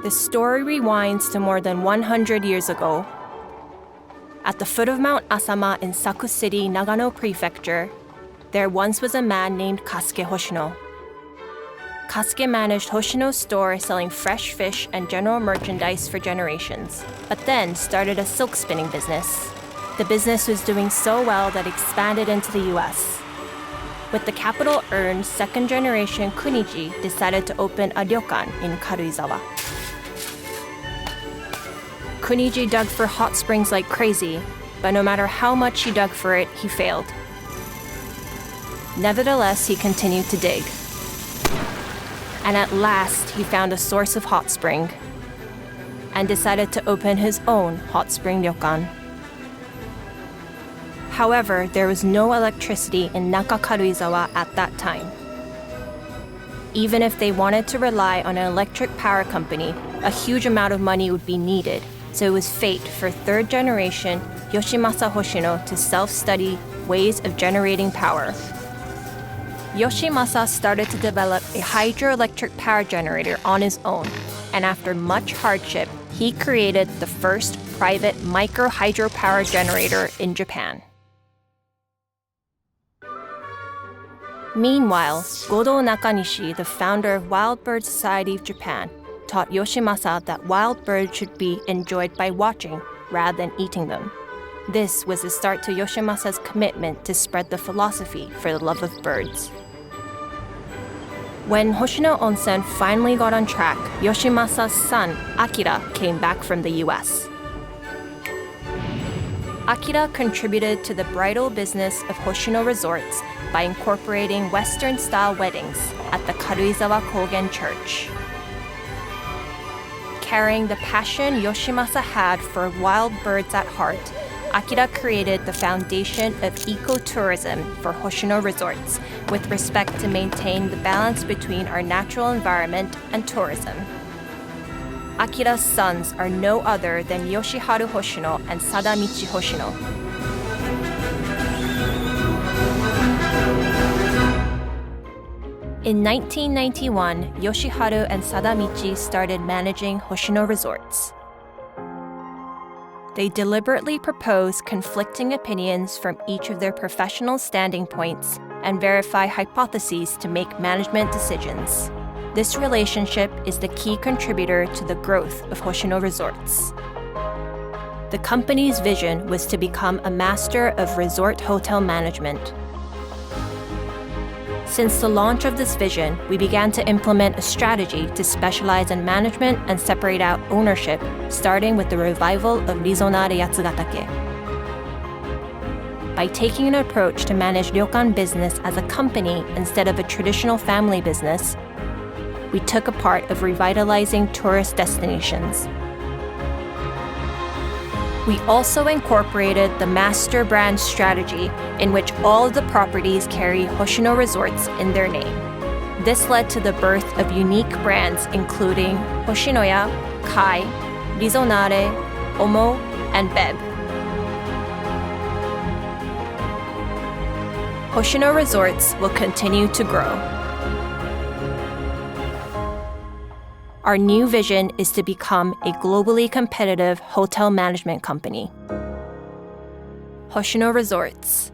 The story rewinds to more than 100 years ago. At the foot of Mount Asama in Saku City, Nagano Prefecture, there once was a man named Kasuke Hoshino. Kasuke managed Hoshino's store selling fresh fish and general merchandise for generations, but then started a silk spinning business. The business was doing so well that it expanded into the US. With the capital earned, second-generation Kuniji decided to open a ryokan in Karuizawa. Kuniji dug for hot springs like crazy, but no matter how much he dug for it, he failed. Nevertheless, he continued to dig. And at last, he found a source of hot spring and decided to open his own hot spring ryokan. However, there was no electricity in Naka Karuizawa at that time. Even if they wanted to rely on an electric power company, a huge amount of money would be needed, so it was fate for third-generation Yoshimasa Hoshino to self-study ways of generating power. Yoshimasa started to develop a hydroelectric power generator on his own, and after much hardship, he created the first private micro-hydropower generator in Japan. Meanwhile, Godo Nakanishi, the founder of Wild Bird Society of Japan, taught Yoshimasa that wild birds should be enjoyed by watching rather than eating them. This was the start to Yoshimasa's commitment to spread the philosophy for the love of birds. When Hoshino Onsen finally got on track, Yoshimasa's son, Akira, came back from the US. Akira contributed to the bridal business of HoshinoResorts by incorporating Western-style weddings at the Karuizawa Kogen Church. Carrying the passion Yoshimasa had for wild birds at heart, Akira created the foundation of ecotourism for HoshinoResorts with respect to maintain the balance between our natural environment and tourism. Akira's sons are no other than Yoshiharu Hoshino and Sadamichi Hoshino. In 1991, Yoshiharu and Sadamichi started managing HoshinoResorts. They deliberately propose conflicting opinions from each of their professional standing points and verify hypotheses to make management decisions. This relationship is the key contributor to the growth of HoshinoResorts. The company's vision was to become a master of resort hotel management. Since the launch of this vision, we began to implement a strategy to specialize in management and separate out ownership, starting with the revival of RISONARE Yatsugatake. By taking an approach to manage ryokan business as a company instead of a traditional family business, we took a part of revitalizing tourist destinations. We also incorporated the master brand strategy in which all of the properties carry HoshinoResorts in their name. This led to the birth of unique brands including Hoshinoya, Kai, RISONARE, Omo, and Beb. HoshinoResorts will continue to grow. Our new vision is to become a globally competitive hotel management company. HoshinoResorts.